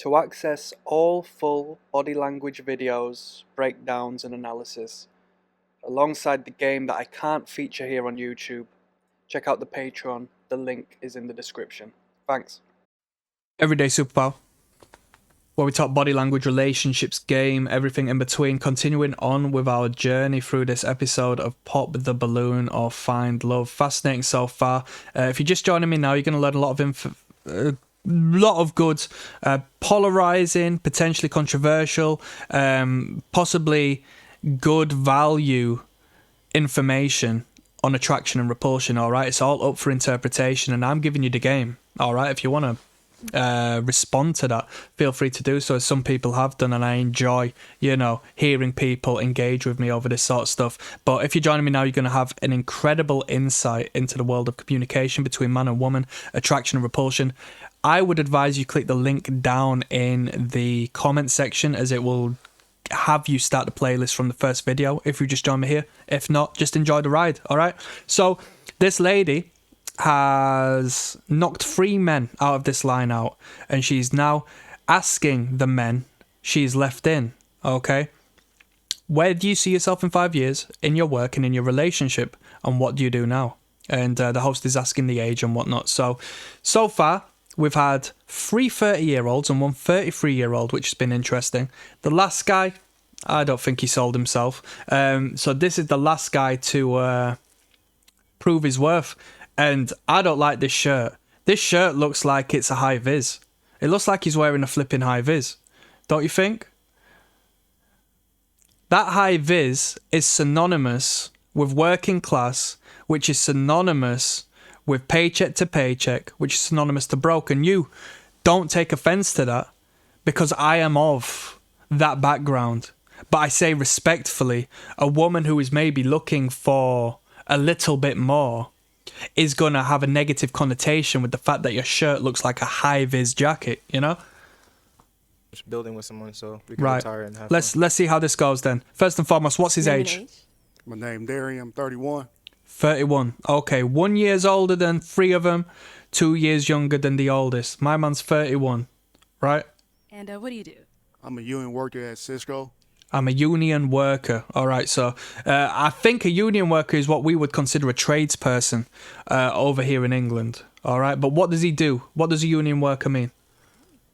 To access all full body language videos, breakdowns and analysis, alongside the game that I can't feature here on YouTube, check out the Patreon. The link is in the description. Thanks. Everyday Superpower, where we talk body language, relationships, game, everything in between. Continuing on with our journey through this episode of Pop the Balloon or Find Love. Fascinating so far. If you're just joining me now, you're going to learn a lot of good, polarizing, potentially controversial, possibly good value information on attraction and repulsion. All right, it's all up for interpretation, and I'm giving you the game. All right, if you want to respond to that, feel free to do so, as some people have done, and I enjoy, hearing people engage with me over this sort of stuff. But if you're joining me now, you're going to have an incredible insight into the world of communication between man and woman, attraction and repulsion. I would advise you click the link down in the comment section, as it will have you start the playlist from the first video if you just joined me here. If not, just enjoy the ride. All right, so this lady has knocked 3 men out of this line out, and she's now asking the men she's left in, okay, where do you see yourself in 5 years in your work and in your relationship, and what do you do now? And the host is asking the age and whatnot. So far we've had 3 30-year-olds and 1 33-year-old, which has been interesting. The last guy, I don't think he sold himself, so this is the last guy to prove his worth. And I don't like this shirt. This shirt looks like it's a high vis. It looks like he's wearing a flipping high vis. Don't you think? That high vis is synonymous with working class, which is synonymous with paycheck to paycheck, which is synonymous to broke. And you don't take offense to that, because I am of that background. But I say respectfully, a woman who is maybe looking for a little bit more is going to have a negative connotation with the fact that your shirt looks like a high-vis jacket, Just building with someone, so we can right. retire and have Let's see how this goes then. First and foremost, what's his age? My name Darian. I'm 31. 31. Okay, 1 year older than 3 of them, 2 years younger than the oldest. My man's 31, right? And what do you do? I'm a union worker at Cisco. I'm a union worker. All right, so I think a union worker is what we would consider a tradesperson over here in England. All right, but what does he do? What does a union worker mean?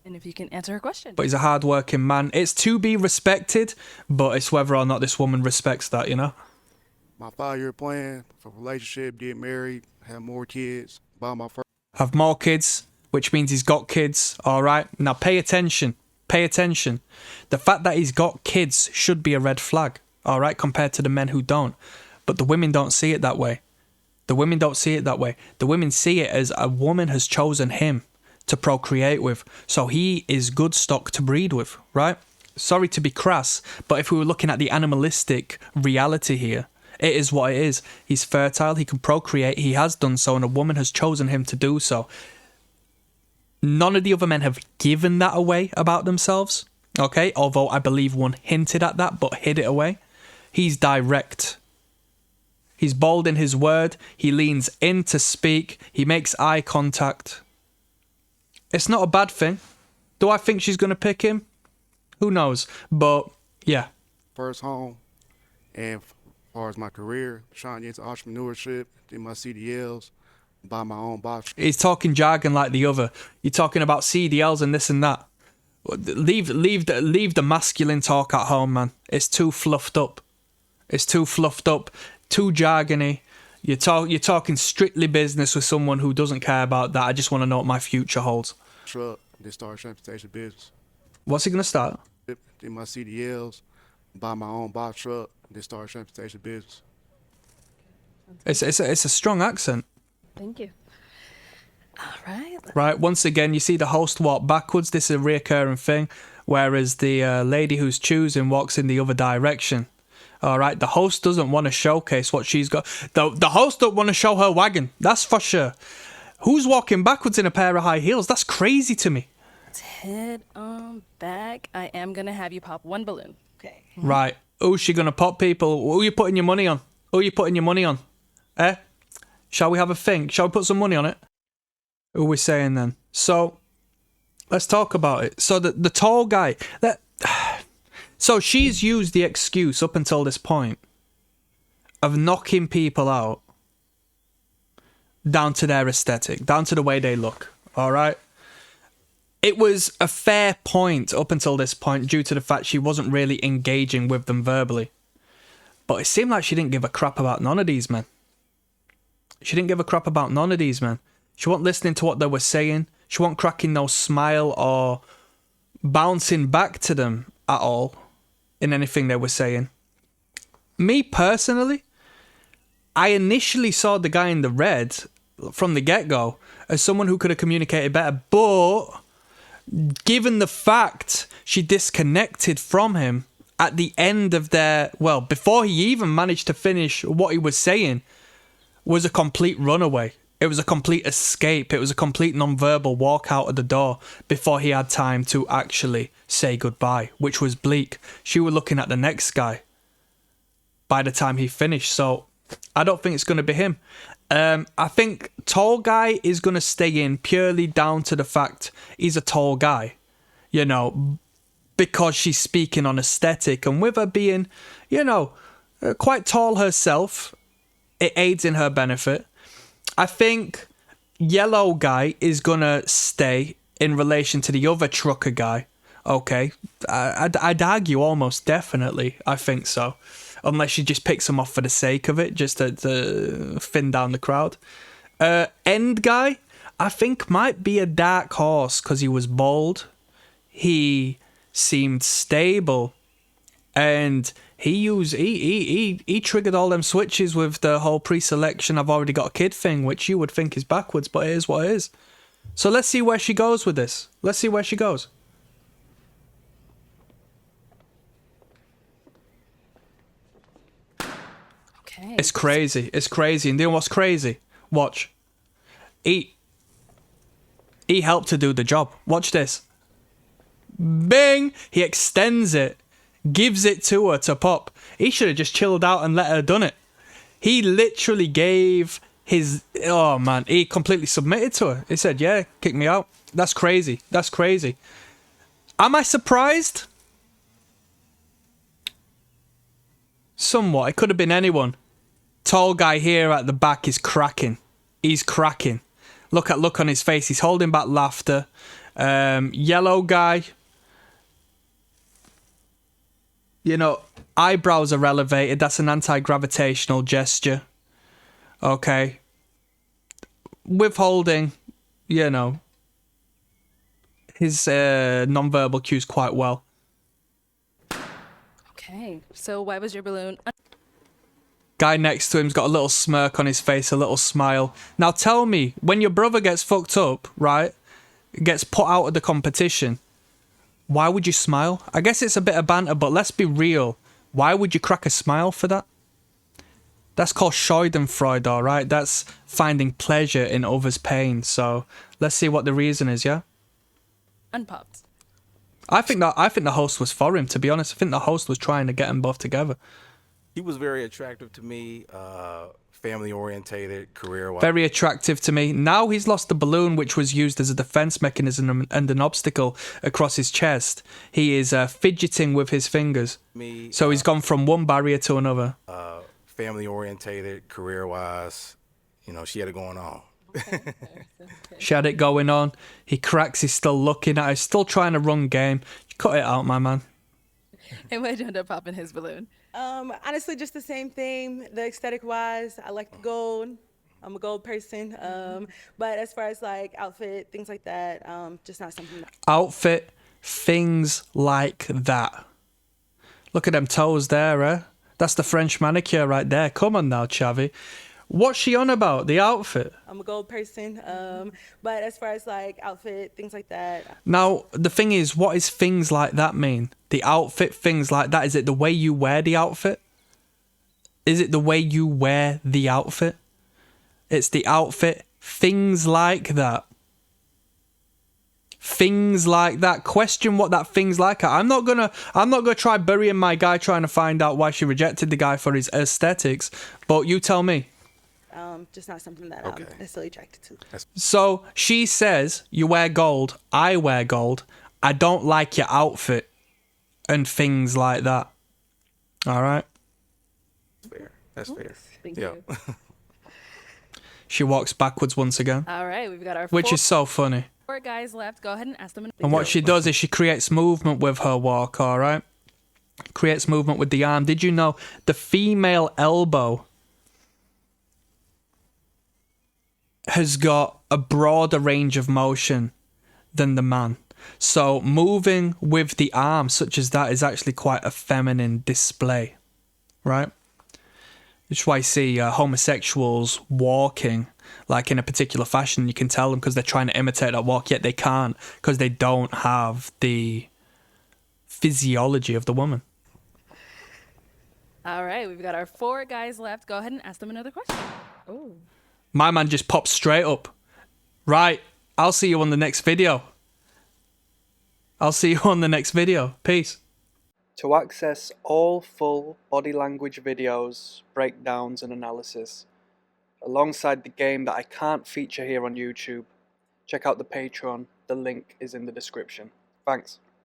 And if you can answer her question. But he's a hard-working man. It's to be respected, but it's whether or not this woman respects that, My 5-year plan for relationship, get married, have more kids, buy my first. Have more kids, which means he's got kids. All right, now pay attention. Pay attention. The fact that he's got kids should be a red flag, all right, compared to the men who don't. But the women don't see it that way. The women don't see it that way. The women see it as a woman has chosen him to procreate with, so he is good stock to breed with, right? Sorry to be crass, but if we were looking at the animalistic reality here, it is what it is. He's fertile, he can procreate, he has done so, and a woman has chosen him to do so. None of the other men have given that away about themselves, okay? Although I believe one hinted at that, but hid it away. He's direct. He's bold in his word. He leans in to speak. He makes eye contact. It's not a bad thing. Do I think she's going to pick him? Who knows? But, yeah. First home. And as far as my career, trying to get into entrepreneurship, did my CDLs, buy my own box. He's talking jargon like the other. You're talking about CDLs and this and that. Leave the masculine talk at home, man. It's too fluffed up. It's too fluffed up, too jargony. You're talking strictly business with someone who doesn't care about that. I just want to know what my future holds. Truck, then start transportation business. What's he gonna start? Did my CDLs, buy my own box truck, then start transportation business. It's a strong accent. Thank you. All right. Right, once again, you see the host walk backwards. This is a reoccurring thing, whereas the lady who's choosing walks in the other direction. All right, the host doesn't want to showcase what she's got. The host don't want to show her wagon, that's for sure. Who's walking backwards in a pair of high heels? That's crazy to me. Head on back. I am going to have you pop 1 balloon. Okay. Right, who's she going to pop, people? Who are you putting your money on? Who are you putting your money on? Eh? Shall we have a think? Shall we put some money on it? Who are we saying then? So, Let's talk about it. So the tall guy, so she's used the excuse up until this point of knocking people out down to their aesthetic, down to the way they look. All right. It was a fair point up until this point due to the fact she wasn't really engaging with them verbally. But it seemed like she didn't give a crap about none of these men. She didn't give a crap about none of these men. She wasn't listening to what they were saying. She wasn't cracking no smile or bouncing back to them at all in anything they were saying. Me personally, I initially saw the guy in the red from the get-go as someone who could have communicated better, but given the fact she disconnected from him at the end of their, well, before he even managed to finish what he was saying, was a complete runaway. It was a complete escape. It was a complete non-verbal walk out of the door before he had time to actually say goodbye, which was bleak. She was looking at the next guy by the time he finished, so I don't think it's going to be him. I think tall guy is going to stay in purely down to the fact he's a tall guy, you know, because she's speaking on aesthetic, and with her being, you know, quite tall herself, it aids in her benefit. I think yellow guy is going to stay in relation to the other trucker guy. Okay, I'd argue almost definitely. I think so. Unless she just picks him off for the sake of it, just to thin down the crowd. End guy, I think might be a dark horse because he was bald. He seemed stable. And he triggered all them switches with the whole pre-selection I've already got a kid thing, which you would think is backwards, but it is what it is. So let's see where she goes with this. Let's see where she goes. Okay. It's crazy. It's crazy. And you know what's crazy? Watch. He helped to do the job. Watch this. Bing! He extends it. Gives it to her to pop. He should have just chilled out and let her done it. He literally gave his... Oh, man. He completely submitted to her. He said, yeah, kick me out. That's crazy. That's crazy. Am I surprised? Somewhat. It could have been anyone. Tall guy here at the back is cracking. He's cracking. Look on his face. He's holding back laughter. Yellow guy... You know, eyebrows are elevated. That's an anti-gravitational gesture. Okay. Withholding, you know, his non-verbal cues quite well. Okay. So why was your balloon? Guy next to him's got a little smirk on his face, a little smile. Now tell me, when your brother gets fucked up, right, gets put out of the competition, why would you smile? I guess it's a bit of banter, but let's be real. Why would you crack a smile for that? That's called Schadenfreude, alright? That's finding pleasure in others' pain. So let's see what the reason is, yeah? Unpopped. I think the host was for him, to be honest. I think the host was trying to get them both together. He was very attractive to me, family orientated, career-wise. Very attractive to me. Now he's lost the balloon, which was used as a defense mechanism and an obstacle across his chest. He is fidgeting with his fingers. So he's gone from one barrier to another. Family orientated, career-wise. You know, she had it going on. Okay. She had it going on. He cracks. He's still looking at her. He's still trying to run game. Cut it out, my man. And why'd you end up popping his balloon? Honestly, just the same thing. The aesthetic wise, I like the gold. I'm a gold person. But as far as like outfit, things like that, just not something that... Outfit, things like that. Look at them toes there, eh? That's the French manicure right there. Come on now, Chavi. What's she on about? The outfit? I'm a gold person. But as far as like outfit, things like that. Now, the thing is, what is things like that mean? The outfit, things like that. Is it the way you wear the outfit? Is it the way you wear the outfit? It's the outfit, things like that. Things like that. Question what that things like are. I'm not gonna try burying my guy trying to find out why she rejected the guy for his aesthetics, but you tell me. just not something that Okay. I'm necessarily attracted to. So she says, you wear gold, I wear gold, I don't like your outfit, and things like that. All right? Fair. That's fair. Thank Yeah. you. She walks backwards once again, All right, we've got our which is so funny. four guys left. Go ahead and ask them. And what she does is she creates movement with her walk, all right? Creates movement with the arm. Did you know the female elbow has got a broader range of motion than the man? So moving with the arm, such as that, is actually quite a feminine display, right? Which is why you see homosexuals walking like in a particular fashion. You can tell them because they're trying to imitate that walk, yet they can't because they don't have the physiology of the woman. All right, we've got our four guys left. Go ahead and ask them another question. Oh. My man just pops straight up. Right, I'll see you on the next video. I'll see you on the next video. Peace. To access all full body language videos, breakdowns and analysis, alongside the game that I can't feature here on YouTube, check out the Patreon. The link is in the description. Thanks.